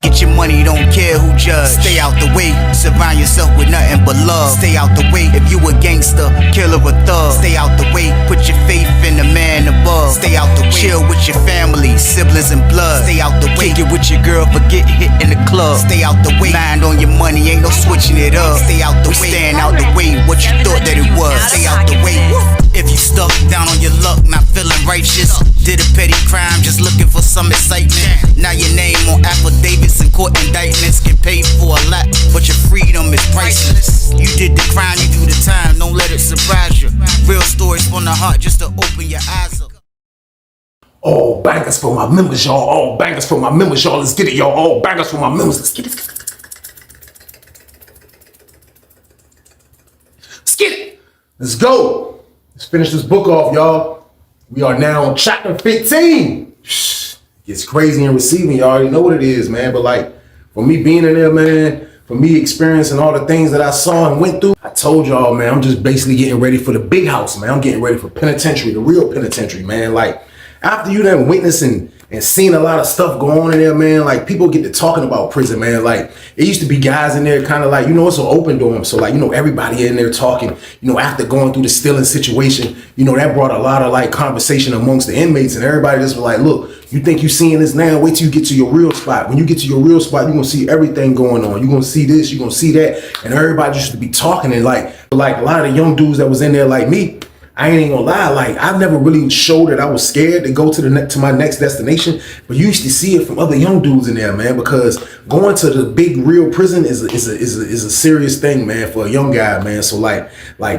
Get your money, don't care who judge. Stay out the way, surround yourself with nothing but love. Stay out the way, if you a gangster, killer or thug. Stay out the way, put your faith in the man above. Stay out the way, chill with your family, siblings and blood. Stay out the way, kick it with your girl, forget hit in the club. Stay out the way, mind on your money, ain't no switching it up. Stay out the way, stand out the way, what you thought that it was. Stay out the way, if you stuck down on your luck, not feeling righteous. Did a petty crime, just looking for some excitement. Now your name on affidavits and court indictments. Get paid for a lot, but your freedom is priceless. You did the crime, you do the time, don't let it surprise you. Real stories from the heart, just to open your eyes up. All bangers for my members, y'all. All bangers for my members, y'all. Let's get it, y'all. All bangers for my members. Let's get it. Let's get it. Let's go. Let's finish this book off, y'all. We are now on chapter 15. It's crazy in receiving. You already know what it is, man. But like, for me being in there, man, for me experiencing all the things that I saw and went through, I told y'all, man, I'm just basically getting ready for the big house, man. I'm getting ready for penitentiary, the real penitentiary, man. Like, after you done witnessing and seen a lot of stuff go on in there, man, like people get to talking about prison, man. Like it used to be guys in there kind of like, you know, it's an open dorm. So like, you know, everybody in there talking, you know, after going through the stealing situation, you know, that brought a lot of like conversation amongst the inmates, and everybody just was like, look, you think you seeing this now? Wait till you get to your real spot. When you get to your real spot, you're going to see everything going on. You're going to see this, you're going to see that. And everybody used to be talking, and like a lot of the young dudes that was in there like me, I ain't even gonna lie, like I've never really showed that I was scared to go to my next destination, but you used to see it from other young dudes in there, man, because going to the big real prison is a serious thing, man, for a young guy, man. So like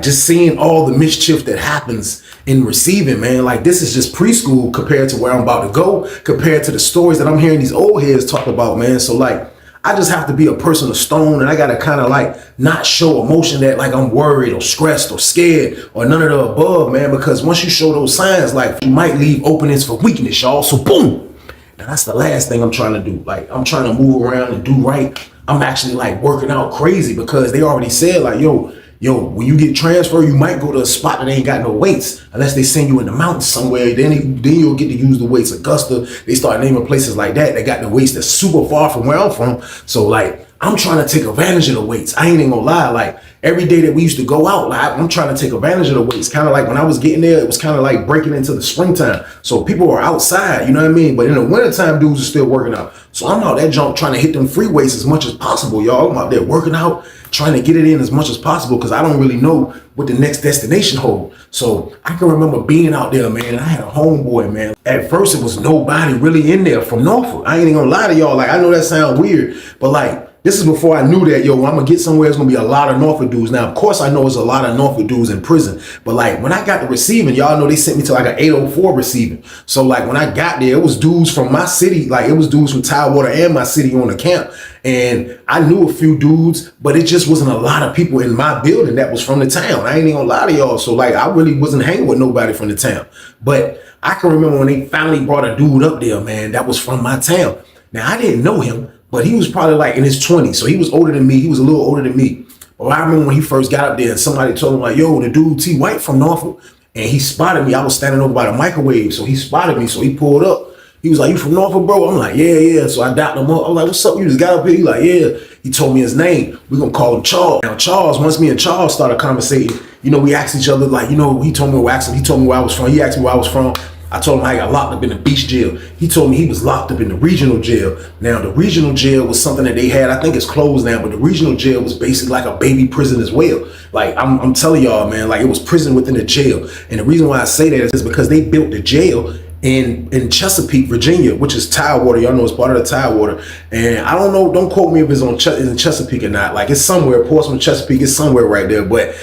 just seeing all the mischief that happens in receiving, man, like this is just preschool compared to where I'm about to go, compared to the stories that I'm hearing these old heads talk about, man. So like, I just have to be a person of stone, and I gotta kind of like not show emotion that like I'm worried or stressed or scared or none of the above, man, because once you show those signs, like you might leave openings for weakness, y'all. So boom. Now that's the last thing I'm trying to do. Like I'm trying to move around and do right. I'm actually like working out crazy because they already said like, yo, when you get transferred, you might go to a spot that ain't got no weights unless they send you in the mountains somewhere. Then you'll get to use the weights. Augusta, they start naming places like that. They got the weights that's super far from where I'm from. So like, I'm trying to take advantage of the weights. I ain't even gonna lie. Like every day that we used to go out, like I'm trying to take advantage of the weights. Kind of like when I was getting there, it was kind of like breaking into the springtime. So people are outside, you know what I mean? But in the wintertime, dudes are still working out. So I'm out that jump trying to hit them free weights as much as possible, y'all. I'm out there working out, trying to get it in as much as possible because I don't really know what the next destination holds. So I can remember being out there, man. I had a homeboy, man. At first, it was nobody really in there from Norfolk. I ain't even gonna lie to y'all. Like, I know that sounds weird, but like, this is before I knew that, yo, when I'm gonna get somewhere, it's gonna be a lot of Norfolk dudes. Now, of course, I know it's a lot of Norfolk dudes in prison, but like when I got to receiving, y'all know they sent me to like an 804 receiving. So like when I got there, it was dudes from my city, like it was dudes from Tidewater and my city on the camp. And I knew a few dudes, but it just wasn't a lot of people in my building that was from the town. I ain't even gonna lie to y'all. So like I really wasn't hanging with nobody from the town. But I can remember when they finally brought a dude up there, man, that was from my town. Now I didn't know him, but he was probably like in his 20s. So he was older than me. He was a little older than me. But I remember when he first got up there and somebody told him like, yo, the dude T White from Norfolk. And he spotted me. I was standing over by the microwave. So he spotted me. So he pulled up. He was like, you from Norfolk, bro? I'm like, yeah. So I dapped him up. I'm like, what's up? You just got up here? He like, yeah. He told me his name. We're going to call him Charles. Now, Charles, once me and Charles started conversating, you know, we asked each other, like, you know, he told me where I was from. He asked me where I was from. I told him I got locked up in the beach jail. He told me he was locked up in the regional jail. Now, the regional jail was something that they had. I think it's closed now, but the regional jail was basically like a baby prison as well. Like, I'm telling y'all, man, like it was prison within the jail. And the reason why I say that is because they built the jail in Chesapeake, Virginia, which is Tidewater. Y'all know it's part of the Tidewater. And I don't know, don't quote me if it's in Chesapeake or not. Like it's somewhere, Portsmouth, Chesapeake, it's somewhere right there. But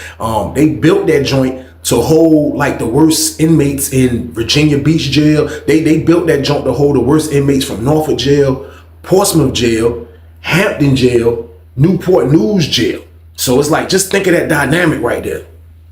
they built that joint to hold like the worst inmates in Virginia Beach jail. They built that joint to hold the worst inmates from Norfolk jail, Portsmouth jail, Hampton jail, Newport News jail. So it's like, just think of that dynamic right there.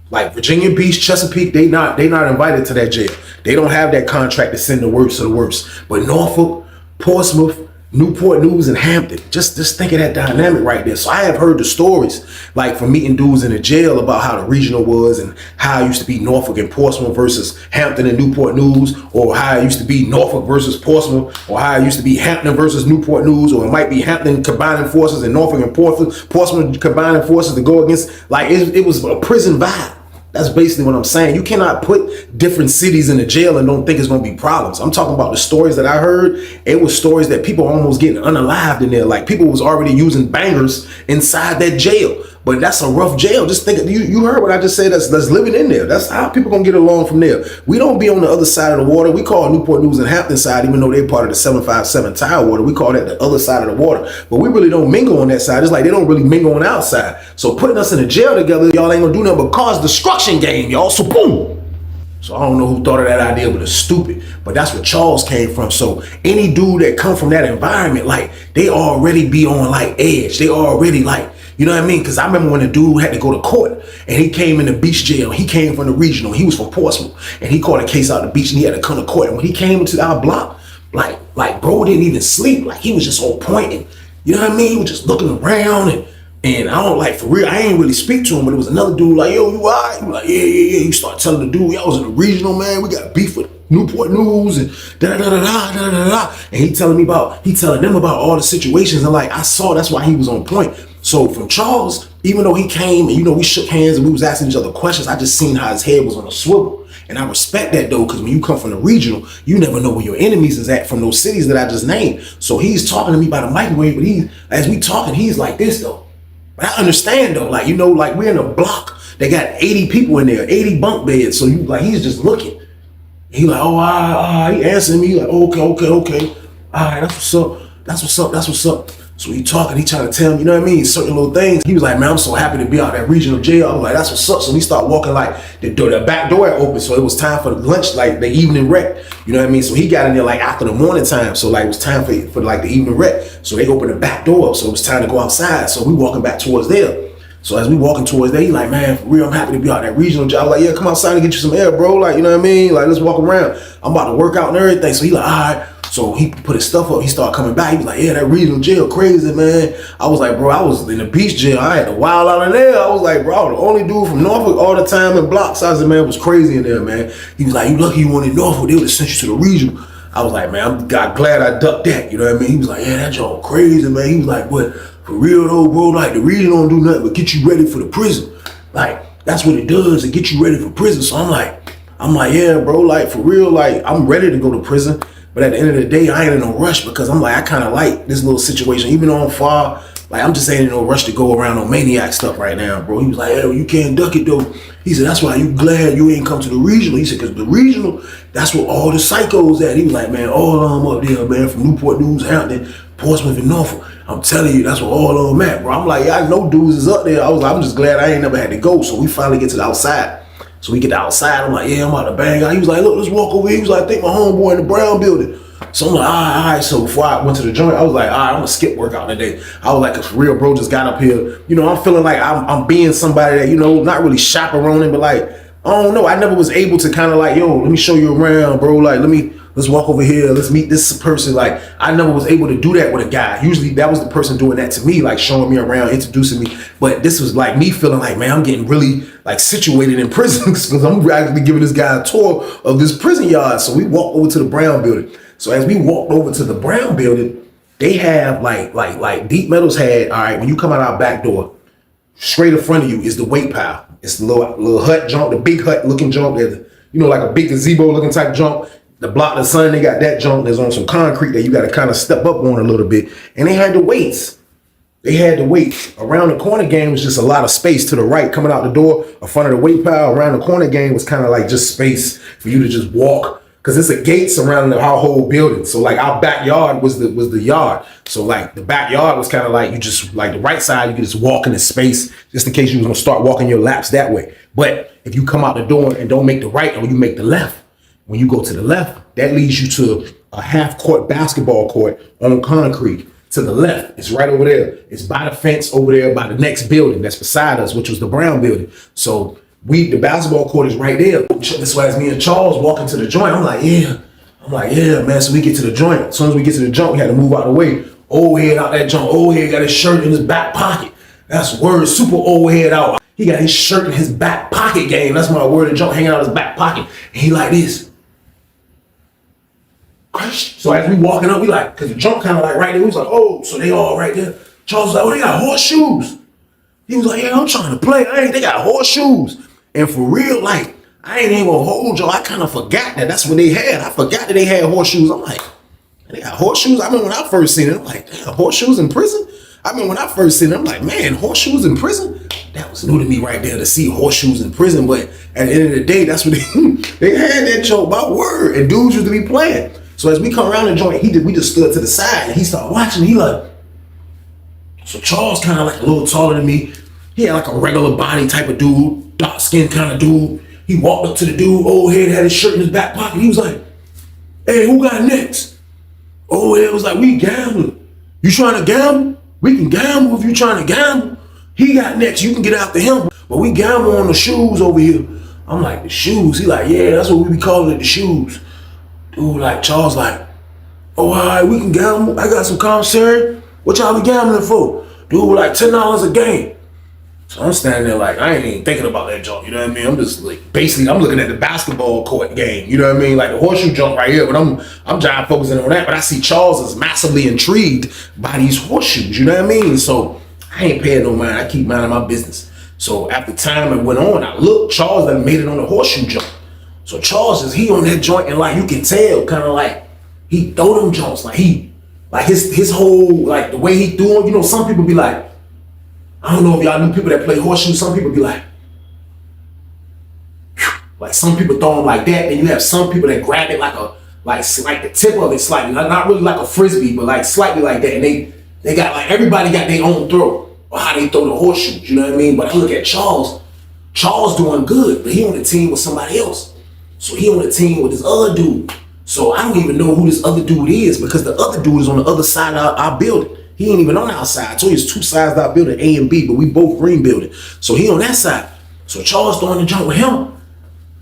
Like Virginia Beach, Chesapeake, they not invited to that jail. They don't have that contract to send the worst of the worst. But Norfolk, Portsmouth, Newport News and Hampton. Just think of that dynamic right there. So I have heard the stories, like from meeting dudes in the jail about how the regional was and how it used to be Norfolk and Portsmouth versus Hampton and Newport News, or how it used to be Norfolk versus Portsmouth, or how it used to be Hampton versus Newport News, or it might be Hampton combining forces and Norfolk and Portsmouth combining forces to go against, like it was a prison vibe. That's basically what I'm saying. You cannot put different cities in the jail and don't think it's going to be problems. I'm talking about the stories that I heard. It was stories that people almost getting unalived in there. Like people was already using bangers inside that jail. But that's a rough jail. Just think, you heard what I just said. That's living in there. That's how people gonna get along from there. We don't be on the other side of the water. We call Newport News and Hampton side, even though they're part of the 757 Tidewater. We call that the other side of the water. But we really don't mingle on that side. It's like they don't really mingle on the outside. So putting us in a jail together, y'all ain't gonna do nothing but cause destruction game, y'all. So boom. So I don't know who thought of that idea, but it's stupid. But that's where Charles came from. So any dude that come from that environment, like they already be on like edge. They already like, you know what I mean? Because I remember when the dude had to go to court and he came in the beach jail. He came from the regional. He was from Portsmouth and he caught a case out of the beach and he had to come to court. And when he came into our block, like bro didn't even sleep. Like he was just on point. And you know what I mean? He was just looking around and I don't like, for real, I ain't really speak to him, but it was another dude like, yo, you all right? He was like, yeah. You start telling the dude, y'all was in the regional, man. We got beef with Newport News and da-da-da-da-da-da-da-da. And he telling them about all the situations. And like, I saw that's why he was on point. So from Charles, even though he came and, you know, we shook hands and we was asking each other questions, I just seen how his head was on a swivel. And I respect that though, because when you come from the regional, you never know where your enemies is at from those cities that I just named. So he's talking to me about the microwave, but as we talking, he's like this though. But I understand though, like, you know, like we're in a block. They got 80 people in there, 80 bunk beds. So you like, he's just looking. He like, oh, he answering me like, okay. All right, that's what's up. So he talking, he trying to tell me, you know what I mean, certain little things. He was like, man, I'm so happy to be out that regional jail. I was like, that's what's up. So we start walking, like the back door had opened. So it was time for the lunch, like the evening rec. You know what I mean? So he got in there like after the morning time. So like it was time for like the evening rec. So they opened the back door up. So it was time to go outside. So we walking back towards there. So as we walking towards there, he like, man, for real, I'm happy to be out that regional job. I was like, yeah, come outside and get you some air, bro. Like, you know what I mean? Like, let's walk around. I'm about to work out and everything. So he like, all right. So he put his stuff up. He started coming back. He was like, yeah, that regional jail crazy, man. I was like, bro, I was in the beach jail. I had to wild out in there. I was like, bro, I was the only dude from Norfolk all the time in blocks. I said, man, it was crazy in there, man. He was like, you lucky you weren't in Norfolk. They would have sent you to the regional. I was like, man, I'm glad I ducked that. You know what I mean? He was like, yeah, that joint crazy, man. He was like, but for real though, bro, like the region don't do nothing but get you ready for the prison. Like, that's what it does, to get you ready for prison. So I'm like, yeah, bro, like for real, like I'm ready to go to prison. But at the end of the day, I ain't in no rush because I'm like, I kind of like this little situation. Even though I'm far, like I'm just ain't in no rush to go around on maniac stuff right now, bro. He was like, hey, you can't duck it though. He said, that's why you glad you ain't come to the regional. He said, because the regional, that's where all the psychos at. He was like, man, all of them up there, man, from Newport News, Hampton, Portsmouth, and Norfolk. I'm telling you, that's where all of them at, bro. I'm like, yeah, I know dudes is up there. I was like, I'm just glad I ain't never had to go. So we finally get to the outside. So we get to outside. I'm like, yeah, I'm about to bang out. He was like, look, let's walk over here. He was like, I think my homeboy in the Brown building. So I'm like, all right. So before I went to the joint, I was like, all right, I'm gonna skip workout today. I was like, cause for real, bro, just got up here. You know, I'm feeling like I'm being somebody that, you know, not really chaperoning, but like, I don't know. I never was able to kind of like, yo, let me show you around, bro. Like, let's walk over here. Let's meet this person. Like, I never was able to do that with a guy. Usually that was the person doing that to me, like showing me around, introducing me. But this was like me feeling like, man, I'm getting really like situated in prison because I'm actually giving this guy a tour of this prison yard. So we walked over to the Brown building. So as we walked over to the Brown building, they have like Deep Metals had, all right, when you come out our back door, straight in front of you is the weight pile. It's the little hut jump, the big hut looking jump. There's, you know, like a big gazebo looking type jump. The block of the sun, they got that jump. There's on some concrete that you got to kind of step up on a little bit. And they had the weights. Around the corner game was just a lot of space to the right, coming out the door, in front of the weight pile. Around the corner game was kind of like just space for you to just walk. Cause it's a gate surrounding our whole building. So like our backyard was the yard. So like the backyard was kind of like you just like the right side, you could just walk in the space just in case you was gonna start walking your laps that way. But if you come out the door and don't make the right or you make the left, when you go to the left, that leads you to a half court basketball court on concrete. To the left, it's right over there. It's by the fence over there by the next building that's beside us, which was the Brown building. So the basketball court is right there. That's why it's me and Charles walking to the joint. I'm like, yeah, I'm like, yeah, man. So we get to the joint. As soon as we get to the joint, we had to move out of the way. Old head out that joint. Old head got his shirt in his back pocket. That's word. Super old head out. He got his shirt in his back pocket game. That's my word. The joint hanging out his back pocket. And he like this. So as we walking up, we like, cause the joint kind of like right there. We was like, oh, so they all right there. Charles was like, oh, they got horseshoes. He was like, yeah, I'm trying to play. They got horseshoes. And for real, like, I ain't even gonna hold y'all. I kind of forgot that that's what they had. I forgot that they had horseshoes. I'm like, they got horseshoes? I mean, when I first seen it, I'm like, damn, horseshoes in prison? I mean, when I first seen it, I'm like, man, horseshoes in prison? That was new to me right there to see horseshoes in prison. But at the end of the day, that's what they had that joke about word. And dudes used to be playing. So as we come around the joint, we just stood to the side and he started watching. He like, so Charles kind of like a little taller than me. He had like a regular body type of dude, dark skin kind of dude. He walked up to the dude, old head had his shirt in his back pocket. He was like, hey, who got next? Old head was like, we gambling. You trying to gamble? We can gamble if you trying to gamble. He got next, you can get after him. But we gamble on the shoes over here. I'm like, the shoes? He like, yeah, that's what we be calling it, the shoes. Dude, like, Charles like, oh, all right, we can gamble. I got some commissary. What y'all be gambling for? Dude, like $10 a game. So I'm standing there like, I ain't even thinking about that jump, you know what I mean? I'm just like, basically, I'm looking at the basketball court game, you know what I mean? Like the horseshoe jump right here, but I'm trying to focus in on that. But I see Charles is massively intrigued by these horseshoes, you know what I mean? So I ain't paying no mind, I keep minding my business. So after time it went on, I looked, Charles done made it on the horseshoe jump. So Charles he on that joint and like, you can tell, kind of like, he throw them jumps, like his whole, like the way he threw them, you know, some people be like, I don't know if y'all knew people that play horseshoes. Some people be like some people throw them like that. And you have some people that grab it like the tip of it slightly, not really like a frisbee, but like slightly like that. And they got like, everybody got their own throw or how they throw the horseshoes, you know what I mean? But I look at Charles doing good, but he on the team with somebody else. So he on the team with this other dude. So I don't even know who this other dude is because the other dude is on the other side of our building. He ain't even on our side. I told you it's two sides of our building, A and B, but we both green building. So he on that side. So Charles throwing the jump with him.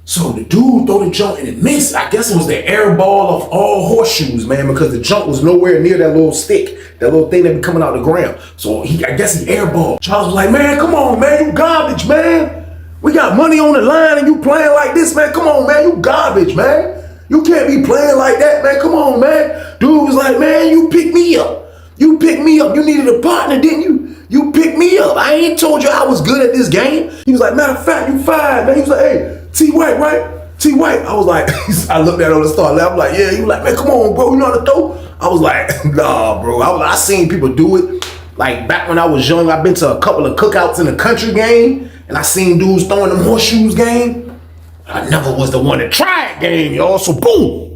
So the dude throw the jump and it missed. I guess it was the air ball of all horseshoes, man, because the jump was nowhere near that little stick, that little thing that be coming out the ground. So I guess he airballed. Charles was like, man, come on, man, you garbage, man. We got money on the line and you playing like this, man. Come on, man, you garbage, man. You can't be playing like that, man. Come on, man. Dude was like, man, you pick me up. You picked me up. You needed a partner, didn't you? You picked me up. I ain't told you I was good at this game. He was like, matter of fact, you fired, man. He was like, hey, T White, right? T White. I was like, I looked at him and started laughing. I'm like, yeah. He was like, man, come on, bro. You know how to throw? I was like, nah, bro. I seen people do it. Like back when I was young, I've been to a couple of cookouts in the country game, and I seen dudes throwing them horseshoes game. I never was the one to try it game, y'all. So boom.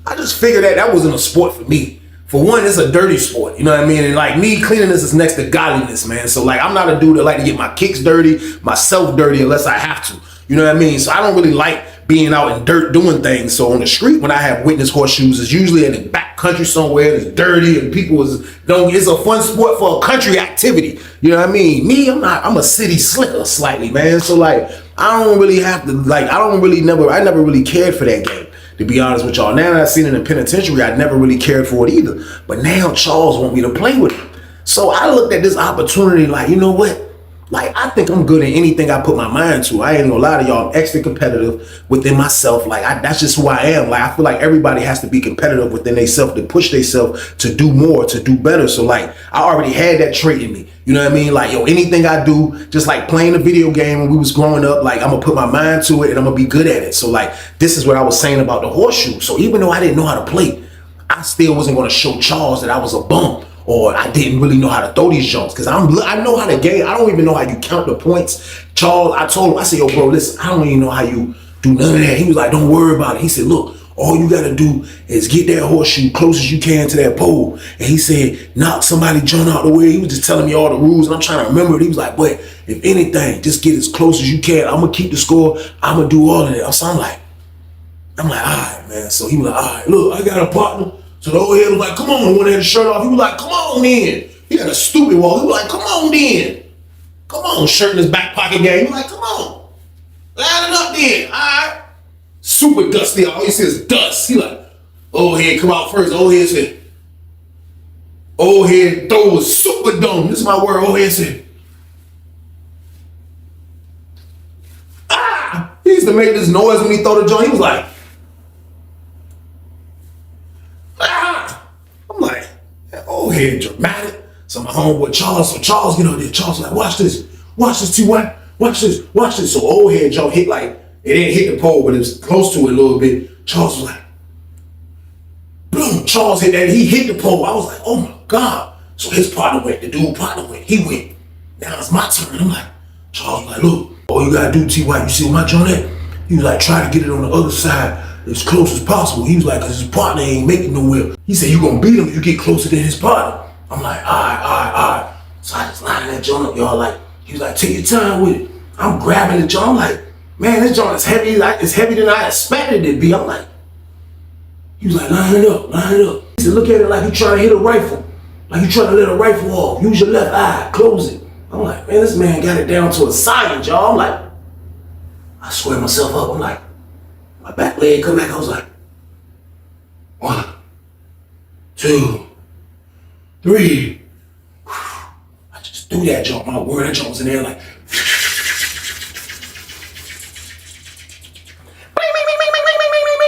I just figured that wasn't a sport for me. For one, it's a dirty sport, you know what I mean? And like me, cleanliness is next to godliness, man. So like, I'm not a dude that like to get my kicks dirty, myself dirty unless I have to, you know what I mean? So I don't really like being out in dirt doing things. So on the street, when I have witness horseshoes, it's usually in the back country somewhere, it's dirty and people it's a fun sport for a country activity. You know what I mean? Me, I'm a city slicker slightly, man. So like, I never really cared for that game. To be honest with y'all, now that I've seen it in the penitentiary, I never really cared for it either. But now Charles want me to play with him. So I looked at this opportunity like, you know what? Like, I think I'm good at anything I put my mind to. I ain't gonna lie to y'all, I'm extra competitive within myself. Like, that's just who I am. Like, I feel like everybody has to be competitive within themselves to push themselves to do more, to do better. So, like, I already had that trait in me. You know what I mean? Like, yo, anything I do, just like playing a video game when we was growing up, like, I'm gonna put my mind to it and I'm gonna be good at it. So, like, this is what I was saying about the horseshoe. So, even though I didn't know how to play, I still wasn't gonna show Charles that I was a bum. Or I didn't really know how to throw these jumps because I know how to game. I don't even know how you count the points. Charles, I told him, I said, yo, bro, listen, I don't even know how you do none of that. He was like, don't worry about it. He said, look, all you got to do is get that horseshoe close as you can to that pole. And he said, knock somebody jump out the way. He was just telling me all the rules and I'm trying to remember it. He was like, but if anything, just get as close as you can. I'm going to keep the score. I'm going to do all of that. So I'm like, all right, man. So he was like, all right, look, I got a partner. So the old head was like, come on, when he had his shirt off, he was like, come on then. He had a stupid walk. He was like, come on then. Come on, shirt in his back pocket game. He was like, come on. Line it up then, all right. Super dusty. All you see is dust. He like, Old head come out first. Old head said, old head throw a super dome. This is my word. Old head said, ah! He used to make this noise when he throw the joint. He was like, ah! I'm like, that old head dramatic. So my homeboy Charles, Charles get up there. Charles like, watch this, T.Y. Watch this. So old head jump hit like, it didn't hit the pole, but it was close to it a little bit. Charles was like, boom, Charles hit that, he hit the pole. I was like, oh my God. So his partner went, the dude partner went, he went. Now it's my turn. I'm like, Charles was like, look, all you gotta do, T.Y., you see where my joint at? He was like, try to get it on the other side as close as possible. He was like, cause his partner ain't making nowhere. He said, you gonna beat him if you get closer than his partner. I'm like, all right. So I just lined that joint up, y'all. Like, he was like, take your time with it. I'm grabbing the joint. I'm like, man, this joint is heavy. Like, it's heavier than I expected it to be. I'm like, he was like, line it up. He said, look at it like you trying to hit a rifle. Like you trying to let a rifle off. Use your left eye, close it. I'm like, man, this man got it down to a science, y'all. I'm like, I swear myself up. I'm like, my back leg come back. I was like, 1, 2, 3. I just threw that jump. My word, that jump was in there like.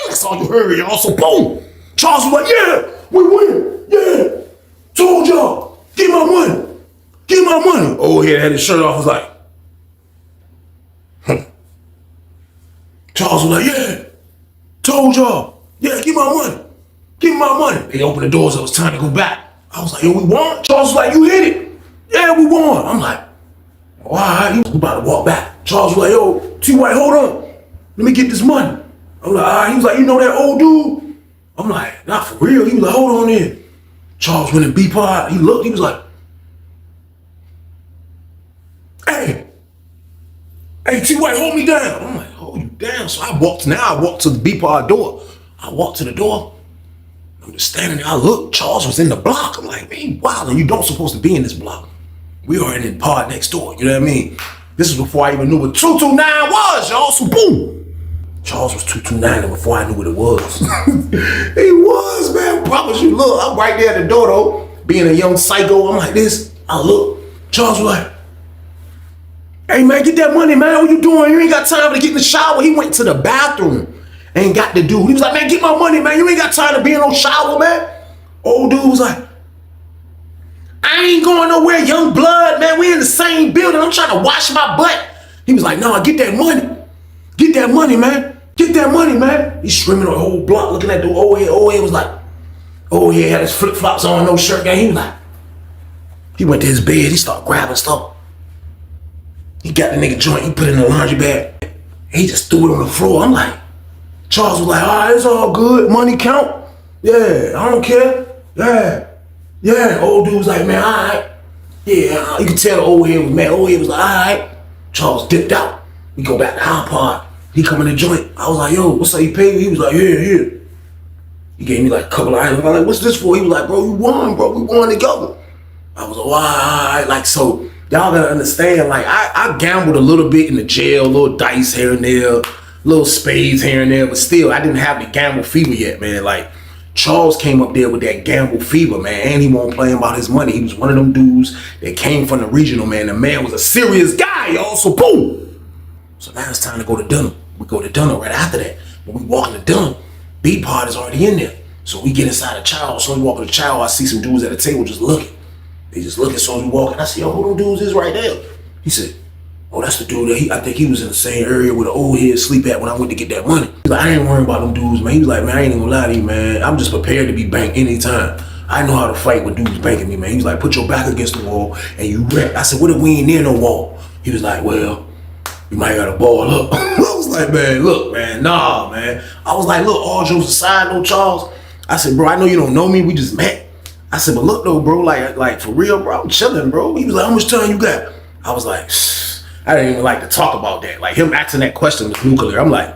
That's all you heard, y'all. So boom, Charles was like, yeah, we win. Yeah, told y'all, get my money. Old head had his shirt off. Was like, Charles was like, yeah, told y'all, yeah, give me my money. They opened the doors. It was time to go back. I was like, yo, we won. Charles was like, you hit it. Yeah, we won. I'm like, all right. He was about to walk back. Charles was like, yo, T.Y., hold on. Let me get this money. I'm like, all right. He was like, you know that old dude? I'm like, not for real. He was like, hold on in. Charles went in B-Pod. He looked. He was like, hey, T.Y., hold me down. I'm like, hold you down. So I walked to the B-Pod door. I walked to the door. I'm just standing there. I look. Charles was in the block. I'm like, man, wow, and you don't supposed to be in this block. We are in the pod next door. You know what I mean? This is before I even knew what 229 was, y'all. So boom. Charles was 229 before I knew what it was. He was, man. I promise you. Look, I'm right there at the door, though. Being a young psycho, I'm like this. I look. Charles was like, hey, man, get that money, man. What you doing? You ain't got time to get in the shower. He went to the bathroom and got the dude. He was like, man, get my money, man. You ain't got time to be in no shower, man. Old dude was like, I ain't going nowhere, young blood, man. We in the same building. I'm trying to wash my butt. He was like, no, get that money. Get that money, man. Get that money, man. He's screaming on the whole block, looking at the old head. Old head was like, old head had his flip-flops on, no shirt, man. He was like, he went to his bed. He started grabbing stuff. He got the nigga joint. He put it in the laundry bag. He just threw it on the floor. I'm like, Charles was like, all right, it's all good. Money count. Yeah, I don't care. Yeah. Old dude was like, man, all right. Yeah, you can tell the old head was mad. Old head was like, all right. Charles dipped out. We go back to our pod. He come in the joint. I was like, yo, what's up? He paid me? He was like, yeah. He gave me like a couple of items. I was like, what's this for? He was like, bro, you won, bro. We won together. I was like, all right. Like, so y'all gotta understand, like, I gambled a little bit in the jail, little dice here and there, little spades here and there, but still, I didn't have the gamble fever yet, man. Like, Charles came up there with that gamble fever, man, and he won't play about his money. He was one of them dudes that came from the regional, man. The man was a serious guy, y'all, so boom. So now it's time to go to dinner. We go to dinner right after that. When we walk into dinner, B-Pod is already in there. So we get inside the chow. So we walk in the chow, I see some dudes at the table just looking. They just looking, so we walk in. I said, yo, who them dudes is right there? He said, oh, that's the dude that I think he was in the same area where the old head sleep at when I went to get that money. He's like, I ain't worrying about them dudes, man. He was like, man, I ain't even gonna lie to you, man. I'm just prepared to be banked anytime. I know how to fight with dudes banking me, man. He was like, put your back against the wall and you rep. I said, what if we ain't near no wall? He was like, well, you might gotta ball up. I was like, man, look, man, nah, man. I was like, look, all jokes aside, no, Charles. I said, bro, I know you don't know me. We just met. I said, but look though, bro, like for real, bro, I'm chilling, bro. He was like, how much time you got? I was like, I didn't even like to talk about that. Like him asking that question was nuclear. I'm like,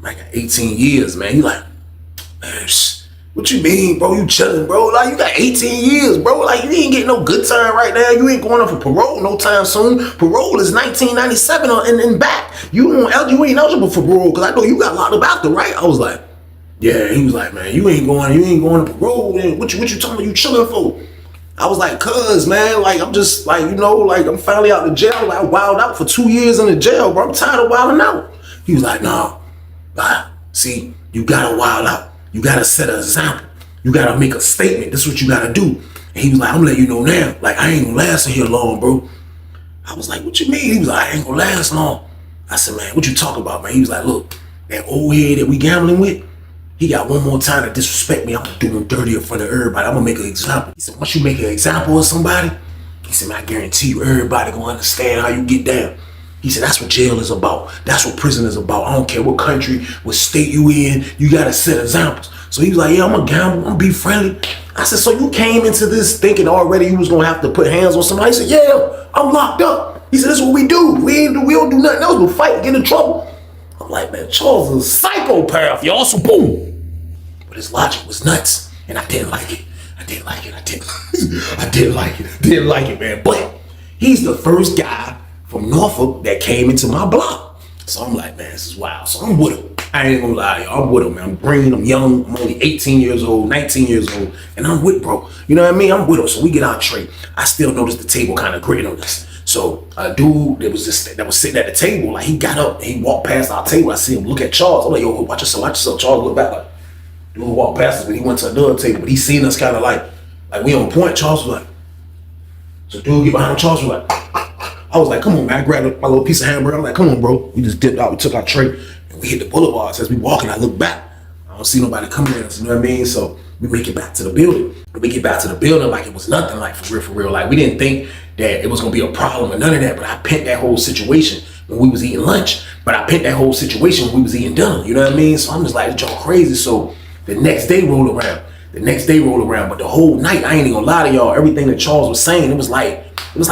I got 18 years, man. He like, man, what you mean, bro? You chilling, bro? Like you got 18 years, bro. Like you ain't getting no good time right now. You ain't going up for parole no time soon. Parole is 1997 and back. You ain't eligible for parole because I know you got locked up after, right? I was like, Yeah, he was like, man, you ain't going to parole, man. What you talking about? You chilling for? I was like, cuz, man, like, I'm just, like, like, I'm finally out of jail. Like, I wilded out for 2 years in the jail, bro. I'm tired of wilding out. He was like, no, see, you gotta wild out. You gotta set an example. You gotta make a statement. This is what you gotta do. And he was like, I'm letting you know now. Like, I ain't gonna last in here long, bro. I was like, what you mean? He was like, I ain't gonna last long. I said, man, what you talking about, man? He was like, look, that old head that we gambling with, he got one more time to disrespect me. I'm gonna do him dirty in front of everybody. I'm gonna make an example. He said, once you make an example of somebody, he said, man, I guarantee you everybody gonna understand how you get down. He said, that's what jail is about. That's what prison is about. I don't care what country, what state you in, you gotta set examples. So he was like, yeah, I'm gonna gamble, I'm gonna be friendly. I said, so you came into this thinking already you was gonna have to put hands on somebody? He said, yeah, I'm locked up. He said, this is what we do. We don't do nothing else but fight, get in trouble. I'm like, man, Charles is a psychopath, y'all, so boom. But his logic was nuts, and I didn't like it. I didn't like it, man. But he's the first guy from Norfolk that came into my block. So I'm like, man, this is wild. So I'm with him. I ain't gonna lie, y'all. I'm with him, man. I'm green, I'm young, I'm only 18 years old, 19 years old, and I'm with bro. You know what I mean? I'm with him. So we get our tray. I still notice the table kind of gritting on us. So a dude that was sitting at the table, like he got up and he walked past our table. I see him look at Charles. I'm like, yo, watch yourself. Charles look back like, dude walked past us, but he went to another table. But he seen us kind of like we on point. Charles was like, so dude get behind him. Charles was like, I was like, come on, man. I grabbed my little piece of hamburger. I'm like, come on, bro. We just dipped out. We took our tray and we hit the boulevards. As we walking, I look back. I don't see nobody coming at us. You know what I mean? So we make it back to the building. We get back to the building like it was nothing, like for real. Like we didn't think that it was gonna be a problem or none of that. But I pinned that whole situation when we was eating lunch. But I pinned that whole situation when we was eating dinner. You know what I mean? So I'm just like, y'all crazy. So the next day rolled around. But the whole night, I ain't even gonna lie to y'all, everything that Charles was saying, it was like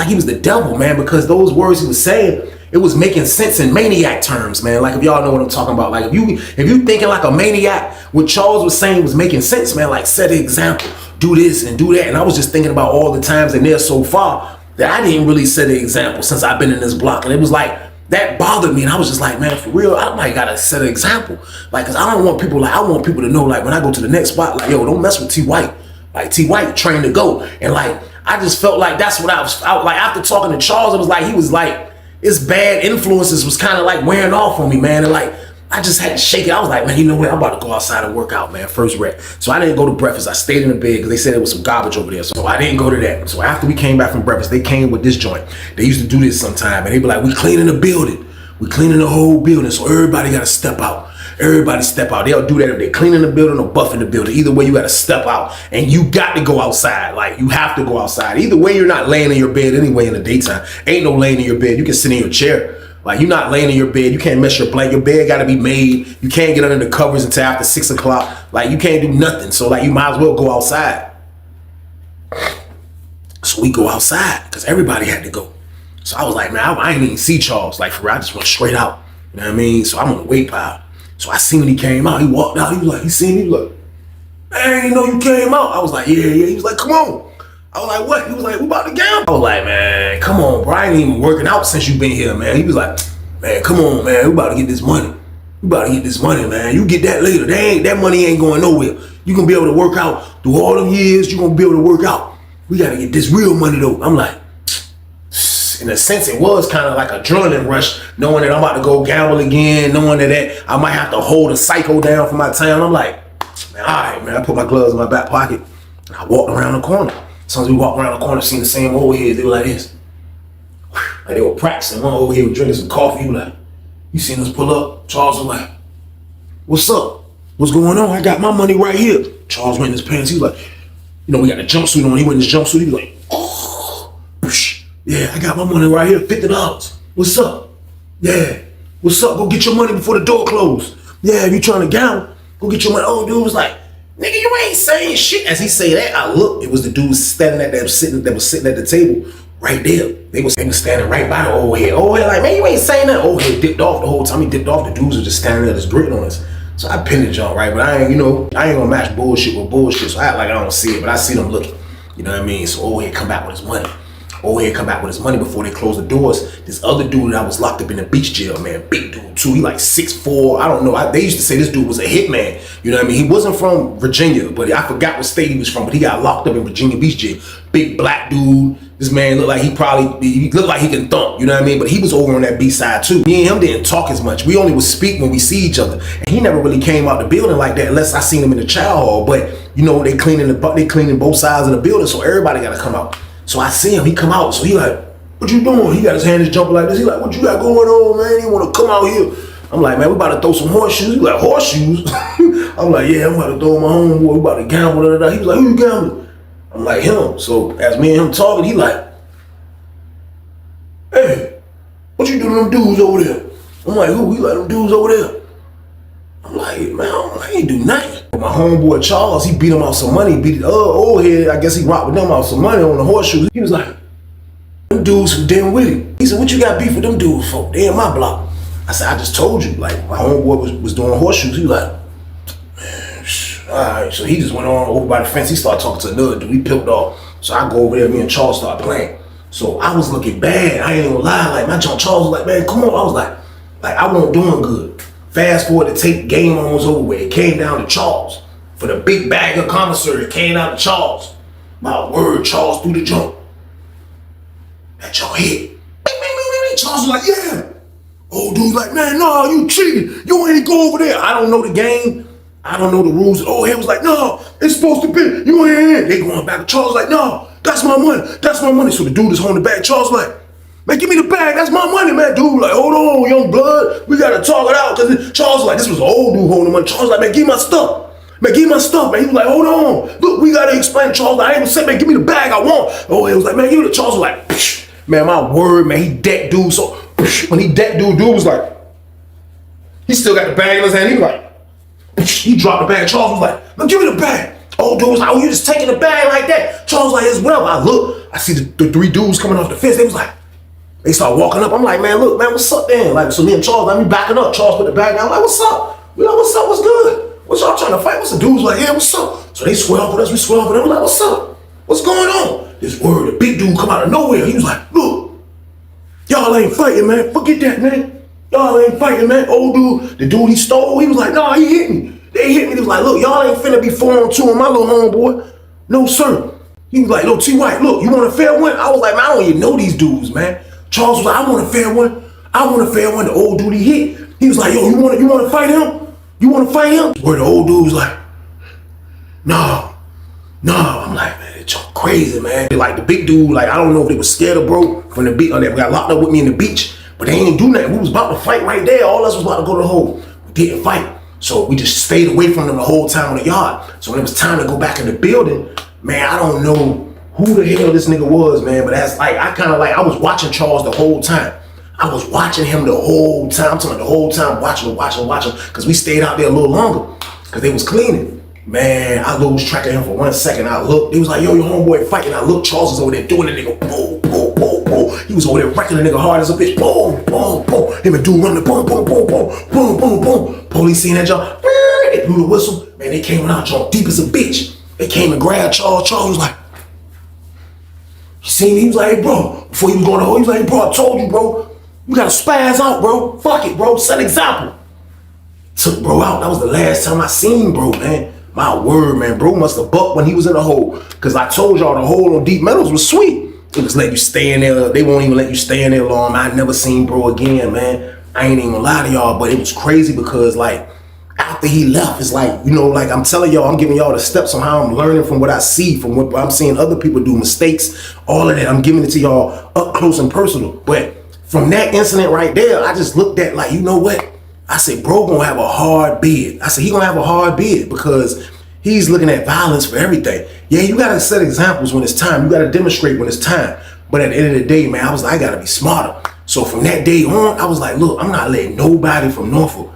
he was the devil, man, because those words he was saying, it was making sense in maniac terms, man. Like if y'all know what I'm talking about. Like if you thinking like a maniac, what Charles was saying was making sense, man. Like set an example, do this and do that. And I was just thinking about all the times in there so far that I didn't really set an example since I've been in this block. And it was like, that bothered me, and I was just like, man, for real, I might gotta set an example. Like, cause I want people to know, like, when I go to the next spot, like, yo, don't mess with T White. Like, T White trained to go. And like, I just felt like that's what I was like, after talking to Charles, it was like, he was like, his bad influences was kind of like wearing off on me, man. And like, I just had to shake it. I was like, man, you know what? I'm about to go outside and work out, man. First rep. So I didn't go to breakfast. I stayed in the bed because they said there was some garbage over there. So I didn't go to that. So after we came back from breakfast, they came with this joint. They used to do this sometime. And they be like, we cleaning the building. We cleaning the whole building. So everybody got to step out. Everybody step out. They'll do that if they're cleaning the building or buffing the building. Either way, you got to step out. And you got to go outside. Like, you have to go outside. Either way, you're not laying in your bed anyway in the daytime. Ain't no laying in your bed. You can sit in your chair. Like, you're not laying in your bed. You can't mess your blanket. Your bed got to be made. You can't get under the covers until after 6 o'clock. Like, you can't do nothing. So, like, you might as well go outside. So we go outside because everybody had to go. So I was like, man, I ain't even see Charles. Like, for real, I just went straight out. You know what I mean? So I'm on the weight pile. So I seen when he came out. He walked out. He was like, he seen me. He was like, man, I didn't know you came out. I was like, yeah. He was like, come on. I was like, what? He was like, we about to gamble. I was like, man, come on, bro. I ain't even working out since you been here, man. He was like, man, come on, man. We about to get this money. We about to get this money, man. You get that later. That money ain't going nowhere. You gonna be able to work out through all them years. You gonna be able to work out. We gotta get this real money though. I'm like, in a sense, it was kind of like a adrenaline rush, knowing that I'm about to go gamble again, knowing that I might have to hold a psycho down for my town. I'm like, man, all right, man. I put my gloves in my back pocket and I walked around the corner. As soon as we walked around the corner, seen the same old heads, they were like this. Like they were practicing. One old head was drinking some coffee. He was like, you seen us pull up? Charles was like, what's up? What's going on? I got my money right here. Charles went in his pants. He was like, you know, we got a jumpsuit on. He went in his jumpsuit. He was like, oh, yeah, I got my money right here, $50. What's up? Yeah, what's up? Go get your money before the door closed. Yeah, if you trying to gamble, go get your money. Oh, dude was like, nigga, you ain't saying shit. As he say that, I looked. It was the dude standing at that was sitting at the table right there. They was standing right by the old head. Old head like, man, you ain't saying that. Old head dipped off the whole time. He dipped off. The dudes were just standing there, just gritting on us. So I pinned the jump, right? But I ain't gonna match bullshit with bullshit. So I act like I don't see it, but I see them looking. You know what I mean? So old head come back with his money. Old head come back with his money before they close the doors. This other dude that was locked up in the beach jail, man, big dude too. He like 6'4". I don't know. They used to say this dude was a hitman. You know what I mean? He wasn't from Virginia, but I forgot what state he was from. But he got locked up in Virginia Beach jail. Big black dude. This man looked like he looked like he can thump. You know what I mean? But he was over on that beach side too. Me and him didn't talk as much. We only would speak when we see each other. And he never really came out the building like that unless I seen him in the chow hall. But you know they cleaning both sides of the building, so everybody got to come out. So I see him, he come out, so he like, what you doing? He got his hand just jumping like this. He like, what you got going on, man? He want to come out here. I'm like, man, we about to throw some horseshoes. He like, horseshoes? I'm like, yeah, I'm about to throw my homeboy. We about to gamble. He was like, who you gambling? I'm like, him. So as me and him talking, he like, hey, what you do to them dudes over there? I'm like, who? He like, them dudes over there. I'm like, man, I ain't do nothing. My homeboy Charles, he beat him out some money. Beat old head, I guess he rocked with them out some money on the horseshoes. He was like, them dudes from Dinwiddie. He said, what you got beef with them dudes for? They in my block. I said, I just told you. Like, my homeboy was doing horseshoes. He was like, man, all right. So he just went on over by the fence. He started talking to another dude. He peeled off. So I go over there, me and Charles start playing. So I was looking bad. I ain't gonna lie. Like, my Charles was like, man, come on. I was like I wasn't doing good. Fast forward to take game almost over with. It came down to Charles. For the big bag of commissary, it came down to Charles. My word, Charles threw the jump. That your hit. Charles was like, yeah. Old dude's like, man, no, you cheated. You ain't go over there. I don't know the game. I don't know the rules. Old head was like, no, it's supposed to be. You ain't in. They going back. Charles like, no, that's my money. That's my money. So the dude is holding the bag. Charles like, man, give me the bag. That's my money, man. Dude like, hold on, young blood. We got to talk it out. Because Charles like, this was an old dude holding the money. Charles like, man, give me my stuff. Man, give me my stuff, man. He was like, hold on. Look, we got to explain to Charles. I ain't gonna say, man, give me the bag I want. Oh, he was like, man, give me the. Charles was like, psh. Man, my word, man, he decked dude. So psh, when he decked dude was like, he still got the bag in his hand. He was like, psh, he dropped the bag. Charles was like, man, give me the bag. Old dude was like, oh, you just taking the bag like that? Charles was like, as well. I look, I see the three dudes coming off the fence. They was like, they start walking up. I'm like, man, look, man, what's up then? Like, so me and Charles, let me backing up. Charles put the bag down. I'm like, what's up? We like, what's up? What's good? What's y'all trying to fight? What's the dudes like, yeah, what's up? So they square off with us. We square off with them. We're like, what's up? What's going on? This word, the big dude come out of nowhere. He was like, look, y'all ain't fighting, man. Forget that, man. Y'all ain't fighting, man. Old dude, the dude he stole, he was like, nah, he hit me. They hit me. He was like, look, y'all ain't finna be 4-on-2 on my little homeboy. No, sir. He was like, look, T. White, look, you want a fair one? I was like, man, I don't even know these dudes, man. Charles was like, I want a fair one. I want a fair one. The old dude he hit. He was like, yo, you want to fight him? You want to fight him? Where the old dude was like, no. I'm like, man, y'all crazy, man. Like the big dude, like I don't know if they was scared of bro from the beach or they got locked up with me in the beach, but they ain't do nothing. We was about to fight right there. All of us was about to go to the hole. We didn't fight. So we just stayed away from them the whole time on the yard. So when it was time to go back in the building, man, I don't know who the hell this nigga was, man, but that's like, I was watching Charles the whole time. I was watching him the whole time. I'm talking the whole time, watching, because we stayed out there a little longer, because they was cleaning. Man, I lose track of him for 1 second. I looked, he was like, yo, your homeboy fighting. I looked, Charles was over there doing the nigga, boom, boom, boom, boom. He was over there wrecking the nigga hard as a bitch, boom, boom, boom. Him and dude running, boom, boom, boom, boom, boom, boom, boom. Police seen that jump, they blew the whistle. Man, they came out, jump deep as a bitch. They came and grabbed Charles. Charles was like, you see me? He was like, hey, bro, before he was going to hole, he was like, hey, bro, I told you, bro. You gotta spaz out, bro. Fuck it, bro. Set an example. Took bro out. That was the last time I seen bro, man. My word, man. Bro must have bucked when he was in the hole. Because I told y'all the hole on Deep Meadows was sweet. It was letting you stay in there. They won't even let you stay in there long. I never seen bro again, man. I ain't even gonna lie to y'all, but it was crazy because, like, after he left, it's like, you know, like I'm telling y'all, I'm giving y'all the steps on how I'm learning from what I see, from what I'm seeing other people do, mistakes, all of that. I'm giving it to y'all up close and personal. But from that incident right there, I just looked at like, you know what? I said, bro gonna have a hard bid. I said, he gonna have a hard bid because he's looking at violence for everything. Yeah, you gotta set examples when it's time. You gotta demonstrate when it's time. But at the end of the day, man, I was like, I gotta be smarter. So from that day on, I was like, look, I'm not letting nobody from Norfolk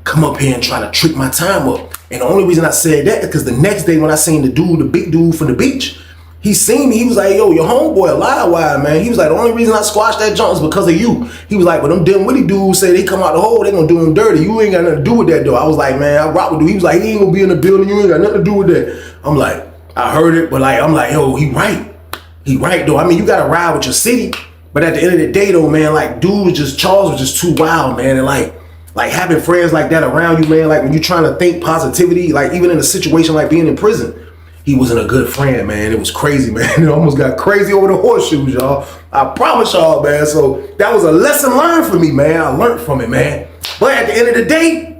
come up here and try to trick my time up. And the only reason I said that is because the next day when I seen the dude, the big dude from the beach, he seen me, he was like, yo, your homeboy a live wire, man. He was like, the only reason I squashed that jump is because of you. He was like, but them Dinwiddie dudes say they come out the hole, they gonna do him dirty. You ain't got nothing to do with that though. I was like, man, I rock with dude. He was like, he ain't gonna be in the building, you ain't got nothing to do with that. I'm like, I heard it, but like, I'm like, yo, he right. He right though. I mean, you gotta ride with your city, but at the end of the day though, man, like Charles was just too wild, man. And like having friends like that around you, man, like when you trying to think positivity, like even in a situation like being in prison, he wasn't a good friend, man. It was crazy, man. It almost got crazy over the horseshoes, y'all. I promise y'all, man. So that was a lesson learned for me, man. I learned from it, man. But at the end of the day,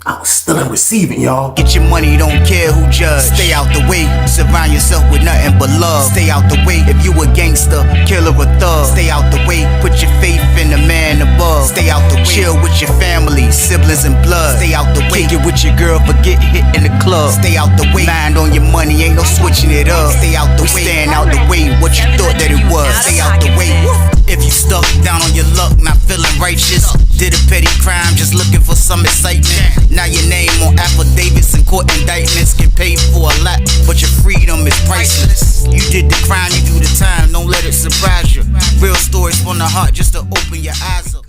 I was still in receiving, y'all. Get your money, don't care who judge. Stay out the way, surround yourself with nothing but love. Stay out the way if you a gangster, killer or thug. Stay out the way, put your faith in the man above. Stay out the way, chill with your family, siblings and blood. Stay out the way, kick it with your girl, forget hit in the club. Stay out the way, mind on your money, ain't no switching it up. Stay out the way, stand out the way, what you thought that it was. Stay out the way. If you stuck down on your luck, not feeling righteous, did a petty crime, just looking for some excitement. Now your name on affidavits and court indictments, get paid for a lot, but your freedom is priceless. You did the crime, you do the time, don't let it surprise you. Real stories from the heart, just to open your eyes up.